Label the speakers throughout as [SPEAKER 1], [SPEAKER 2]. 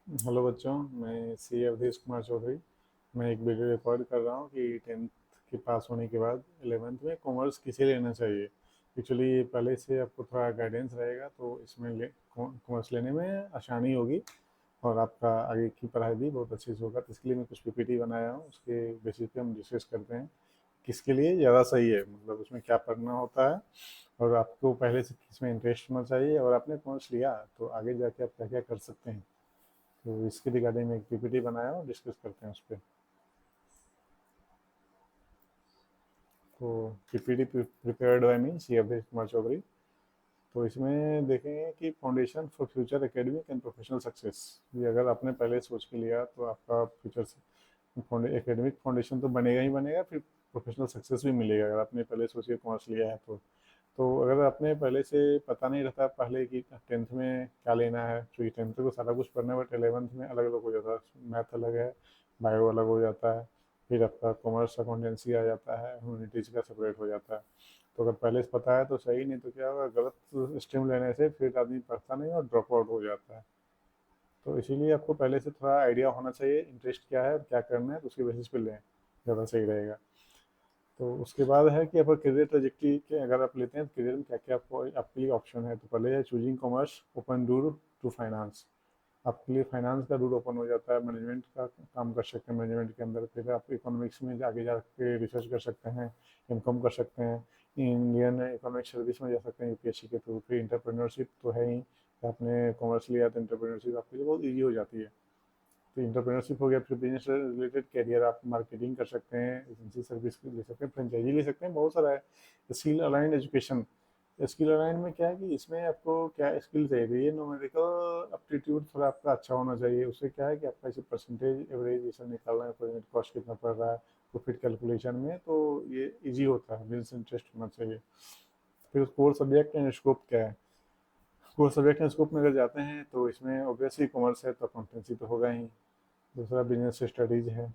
[SPEAKER 1] Hello बच्चों, मैं सी अवधेश कुमार चौधरी। मैं एक वीडियो रिकॉर्ड कर रहा हूँ कि टेंथ के पास होने के बाद 11th में कॉमर्स किसे लेना चाहिए। एक्चुअली पहले से आपको थोड़ा गाइडेंस रहेगा तो इसमें कॉमर्स लेने में आसानी होगी और आपका आगे की पढ़ाई भी बहुत अच्छे से होगा। तो इसके लिए मैं कुछ पीपीटी बनाया हूँ, उसके बेसिस पे हम डिस्कस करते हैं किसके लिए ज़्यादा सही है, मतलब उसमें क्या पढ़ना होता है और आपको पहले से किसमें इंटरेस्ट होना चाहिए और आपने कॉमर्स लिया तो आगे जाके आप क्या क्या कर सकते हैं। तो इसके रिगार्डिंग में एक पीपीटी बनाया और डिस्कस करते हैं उस पर। तो पीपीटी प्रिपेयर्ड बाय मी सी अवधेश कुमार चौधरी। तो इसमें देखेंगे कि foundation for future academic and professional success. ये अगर आपने पहले सोच के लिया तो आपका फ्यूचर एकेडमिक फाउंडेशन तो बनेगा ही बनेगा, फिर प्रोफेशनल सक्सेस भी मिलेगा अगर आपने पहले सोच के कॉमर्स लिया है तो अगर आपने पहले से पता नहीं रहता पहले कि टेंथ में क्या लेना है, क्योंकि टेंथ को सारा कुछ पढ़ना है बट 11th में अलग अलग हो जाता है, मैथ अलग है, बायो अलग हो जाता है, फिर आपका कॉमर्स अकाउंटेंसी आ जाता है, ह्यूमैनिटीज़ का सेपरेट हो जाता है। तो अगर पहले से पता है तो सही, नहीं तो क्या होगा, गलत स्ट्रीम लेने से फिर आदमी पढ़ता नहीं और ड्रॉप आउट हो जाता है। तो इसीलिए आपको पहले से थोड़ा आइडिया होना चाहिए इंटरेस्ट क्या है और क्या करना है, तो उसके बेसिस पे लें, ज़्यादा सही रहेगा। तो उसके बाद है कि आपका करियर ट्रेजेक्टरी के अगर आप लेते हैं तो करियर में क्या क्या आपको आपके लिए ऑप्शन है। तो पहले है choosing commerce open door to finance. आपके लिए फाइनेंस का डोर ओपन हो जाता है, मैनेजमेंट का काम कर सकते हैं मैनेजमेंट के अंदर, फिर आप इकोनॉमिक्स में आगे जाके रिसर्च कर सकते हैं, इनकम कर सकते हैं, इंडियन इकोनॉमिक सर्विस में जा सकते हैं यूपीएससी के थ्रू। फिर इंटरप्रेन्योरशिप तो है ही, आपने कॉमर्स लिया तो इंटरप्रेन्योरशिप आपके लिए बहुत ईजी हो जाती है। तो इंटरप्रेन्योरशिप हो गया, फिर बिजनेस रिलेटेड कैरियर, आप मार्केटिंग कर सकते हैं, एजेंसी सर्विस ले सकते हैं, फ्रेंचाइजी ले सकते हैं, बहुत सारा है। Skill aligned education. Skill aligned में क्या है कि इसमें आपको क्या स्किल चाहिए, ये न्यूमेरिकल एप्टीट्यूड थोड़ा आपका अच्छा होना चाहिए। उससे क्या है कि आपका इसे परसेंटेज एवरेज ये सब निकालना है, प्रेजेंट कॉस्ट कितना पड़ रहा है प्रॉफिट कैलकुलेशन में, तो ये इजी होता है, बिजनेस इंटरेस्ट होना चाहिए। फिर कोर सब्जेक्ट एंड स्कोप क्या है। कोर सब्जेक्ट एंड स्कोप में अगर जाते हैं तो इसमें ऑब्वियसली कॉमर्स है तो अकाउंटेंसी तो होगा ही, दूसरा बिजनेस स्टडीज़ है,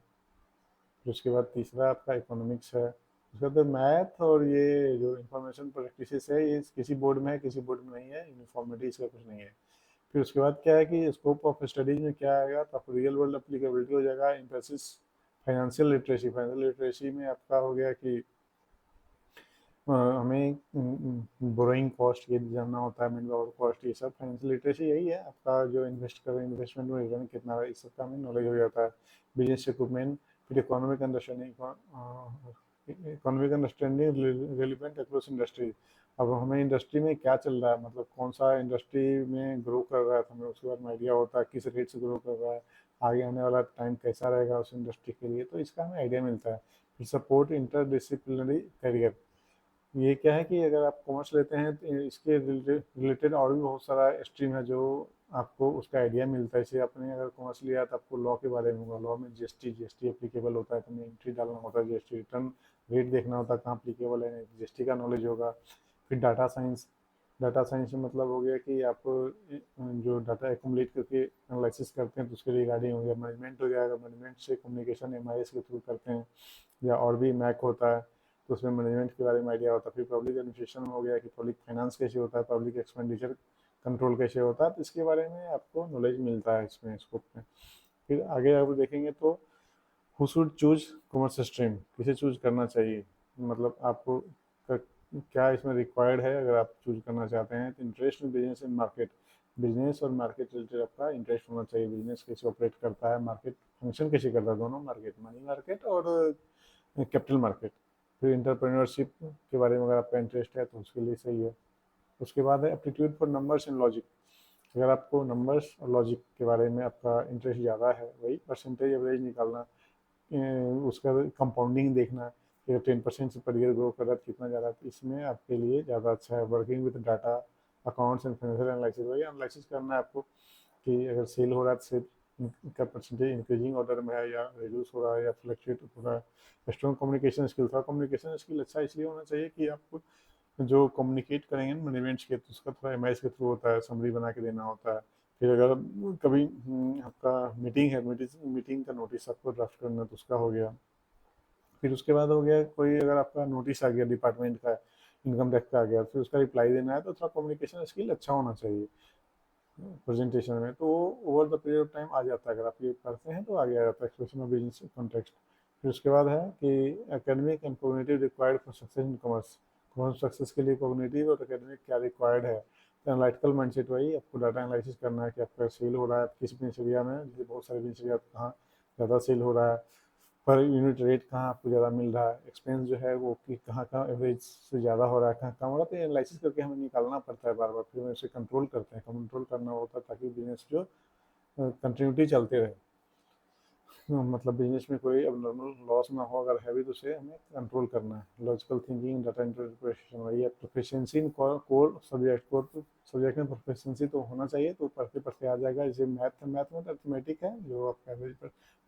[SPEAKER 1] फिर उसके बाद तीसरा आपका इकोनॉमिक्स है, उसके बाद मैथ और ये जो इंफॉर्मेशन प्रैक्टिसेस है ये किसी बोर्ड में है किसी बोर्ड में नहीं है, यूनिफॉर्मिटी इसका कुछ नहीं है। फिर उसके बाद क्या है कि स्कोप ऑफ स्टडीज में क्या आएगा, तो आपको रियल वर्ल्ड अप्लीकेबिलिटी हो जाएगा, emphasis financial literacy. Financial literacy में आपका हो गया कि हमें बोरोइंग कॉस्ट ये जानना होता है, मैन पावर कॉस्ट, ये सब फाइनेंशियल लिटरेसी यही है आपका, जो इन्वेस्ट कर रहे हैं इन्वेस्टमेंट में रिटर्न कितना है, इस सब का हमें नॉलेज हो जाता है। बिजनेस इक्विपमेंट, फिर economic understanding, economic understanding relevant across industry. अब हमें इंडस्ट्री में क्या चल रहा है, मतलब कौन सा इंडस्ट्री में ग्रो कर रहा है, तो हमें उसके बारे में आइडिया होता है, किस रेट से ग्रो कर रहा है, आगे आने वाला टाइम कैसा रहेगा उस इंडस्ट्री के लिए, तो इसका हमें आइडिया मिलता है। फिर सपोर्ट इंटरडिसिप्लिनरी करियर। ये क्या है कि अगर आप कॉमर्स लेते हैं तो इसके रिलेटेड और भी बहुत सारा स्ट्रीम है जो आपको उसका आइडिया मिलता है। जैसे आपने अगर कॉमर्स लिया तो आपको लॉ के बारे में होगा, लॉ में जीएसटी एप्लीकेबल होता है, तो हमें एंट्री डालना होता है, जीएसटी रिटर्न रेट देखना होता है कहाँ एप्लीकेबल है, जीएसटी का नॉलेज होगा। फिर डाटा साइंस। डाटा साइंस में मतलब हो गया कि आप जो डाटा एक्यूमुलेट करके एनालिसिस करते हैं तो उसके रिगार्डिंग हो गया। मैनेजमेंट हो जाएगा, मैनेजमेंट से कम्युनिकेशन एमआईएस के थ्रू करते हैं, या और भी मैक होता है तो उसमें मैनेजमेंट के बारे में आइडिया होता है। फिर पब्लिक एडमिनिस्ट्रेशन हो गया कि पब्लिक फाइनेंस कैसे होता है, पब्लिक एक्सपेंडिचर कंट्रोल कैसे होता है, तो इसके बारे में आपको नॉलेज मिलता है इसमें स्कोप में। फिर आगे आप देखेंगे तो who should choose commerce stream, किसे चूज करना चाहिए, मतलब आपको क्या इसमें रिक्वायर्ड है अगर आप चूज करना चाहते हैं। तो interest in business in market, business और मार्केट रिलेटेड आपका इंटरेस्ट होना चाहिए, बिजनेस कैसे ऑपरेट करता है, मार्केट फंक्शन कैसे करता है, दोनों मार्केट, मनी मार्केट और कैपिटल मार्केट। फिर इंटरप्रेन्योरशिप के बारे में अगर आपका इंटरेस्ट है तो उसके लिए सही है। उसके बाद है aptitude for numbers and logic. अगर आपको नंबर्स और लॉजिक के बारे में आपका इंटरेस्ट ज़्यादा है, वही परसेंटेज एवरेज निकालना, उसका कंपाउंडिंग देखना कि 10% से पर ईयर ग्रो कर रहा है कितना ज़्यादा, तो इसमें आपके लिए ज़्यादा अच्छा है। Working with data accounts and financial analysis, वही एनालिसिस करना है आपको कि अगर सेल हो रहा है तो सेल का परसेंटेज इंक्रीजिंग ऑर्डर में है या रिड्यूस हो रहा है या फ्लक्चुएट हो रहा है। स्ट्रॉन्ग कम्युनिकेशन स्किल था, कम्युनिकेशन स्किल अच्छा इसलिए होना चाहिए कि आप जो कम्युनिकेट करेंगे मैनेजमेंट के, तो उसका थोड़ा एमआईएस के थ्रू होता है, समरी बना के देना होता है। फिर अगर कभी आपका मीटिंग है, मीटिंग का नोटिस आपको ड्राफ्ट करना तो उसका हो गया। फिर उसके बाद हो गया कोई अगर आपका नोटिस आ गया डिपार्टमेंट का, इनकम टैक्स का आ गया, फिर उसका रिप्लाई देना है, तो थोड़ा कम्युनिकेशन स्किल अच्छा होना चाहिए प्रेजेंटेशन में। तो over the period of time आ जाता है, अगर आप ये करते हैं तो आगे आ जाता है एक्सप्रेशन ऑफ बिजनेस कॉन्टेक्स्ट। फिर उसके बाद है कि academic and cognitive required for success in commerce. Commerce success के लिए कोग्निटिव और एकेडमिक क्या रिक्वायर्ड है। तो एनालिटिकल माइंडसेट वही, आपको डाटा एनालिसिस करना है कि आपका सेल हो रहा है किस बिजनेस एरिया में, जैसे बहुत सारे बिजनेस एरिया कहाँ ज़्यादा सेल हो रहा है, पर यूनिट रेट कहाँ आपको ज़्यादा मिल रहा है, एक्सपेंस जो है वो कि कहाँ कहाँ एवरेज से ज़्यादा हो रहा है, कहाँ कम हो रहा है। तो एनालिसिस करके हमें निकालना पड़ता है बार बार, फिर हम इसे कंट्रोल करते हैं, कंट्रोल करना होता है ताकि बिजनेस जो कंटिन्यूटी चलते रहे। मतलब बिजनेस में कोई अब नॉर्मल लॉस ना हो, अगर है भी तो उसे हमें कंट्रोल करना है। लॉजिकल थिंकिंग, डाटा इंटरप्रिटेशन, वही है प्रोफिशिएंसी इन कोर सब्जेक्ट। कोर सब्जेक्ट में प्रोफिशिएंसी तो होना चाहिए, तो पढ़ते पढ़ते आ जाएगा। जैसे मैथ में तो अर्थमेटिक है जो आपका एवरेज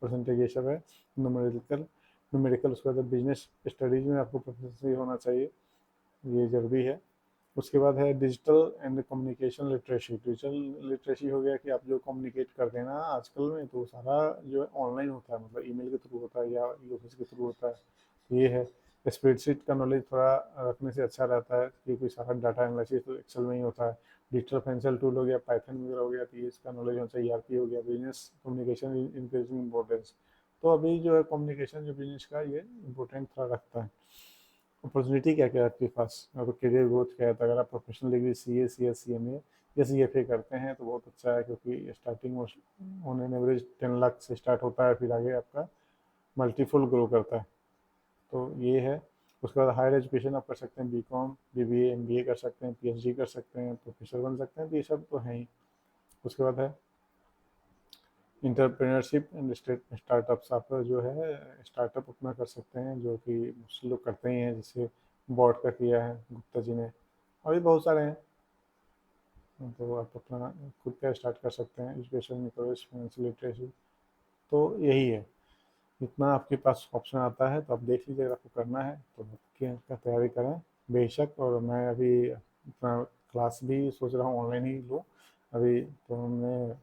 [SPEAKER 1] परसेंटेज ये सब है, न्यूमेरिकल न्यूमेरिकल। उसके बाद बिजनेस स्टडीज में आपको प्रोफिशिएंसी होना चाहिए, ये ज़रूरी है। उसके बाद है digital and communication literacy. Digital literacy हो गया कि आप जो कम्युनिकेट करते हैं ना आजकल में, तो सारा जो है ऑनलाइन होता है, मतलब ईमेल के थ्रू होता है या ऑफिस के थ्रू होता है। ये है स्प्रेडशीट का नॉलेज थोड़ा रखने से अच्छा रहता है, क्योंकि सारा डाटा एनालिसिस तो एक्सेल में ही होता है। डिजिटल फाइनेंशियल टूल हो गया, पाइथन वगैरह हो गया, तो ये इसका नॉलेज होना चाहिए। ईआरपी हो गया, बिजनेस कम्युनिकेशन इंक्रीजिंग इम्पोर्टेंस। तो अभी जो है कम्युनिकेशन जो बिजनेस का ये इम्पोर्टेंट थोड़ा रखता है। अपॉर्चुनिटी क्या क्या है आपके पास, आपको करियर ग्रोथ क्या है। तो अगर आप professional degree CA, CS, CMA या सीएफए करते हैं तो बहुत अच्छा है, क्योंकि starting on an average 10 lakh से स्टार्ट होता है, फिर आगे आपका मल्टीफुल ग्रो करता है। तो ये है। उसके बाद हायर एजुकेशन आप कर सकते हैं, बीकॉम, बीबीए, एमबीए कर सकते हैं, पीएचडी कर सकते हैं, प्रोफेसर बन सकते हैं, तो ये सब तो हैं ही। उसके बाद है इंटरप्रेन्योरशिप एंड स्टार्टअप्स। आप जो है स्टार्टअप अपना कर सकते हैं, जो कि मुझसे लोग करते ही हैं, जैसे बॉट का किया है गुप्ता जी ने, और भी बहुत सारे हैं। तो आप अपना खुद का स्टार्ट कर सकते हैं। एजुकेशन में करो, फाइनेंशियल लिटरेसी, तो यही है। इतना आपके पास ऑप्शन आता है, तो आप देख लीजिए, अगर आपको करना है तो का तैयारी करें बेशक। और मैं अभी अपना क्लास भी सोच रहा हूँ ऑनलाइन ही लूँ अभी। तो मैं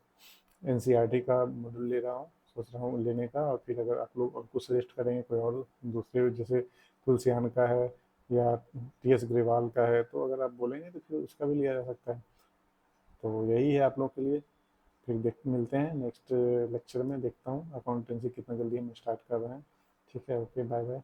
[SPEAKER 1] एनसीईआरटी का मॉड्यूल ले रहा हूँ, सोच रहा हूँ लेने का। और फिर अगर आप लोग और कुछ सजेस्ट करेंगे कोई और दूसरे, जैसे तुलसियान का है या टीएस ग्रेवाल का है, तो अगर आप बोलेंगे तो फिर उसका भी लिया जा सकता है। तो यही है आप लोग के लिए। फिर देख मिलते हैं नेक्स्ट लेक्चर में, देखता हूँ अकाउंटेंसी कितना जल्दी हम स्टार्ट कर रहे हैं। ठीक है, ओके, बाय बाय।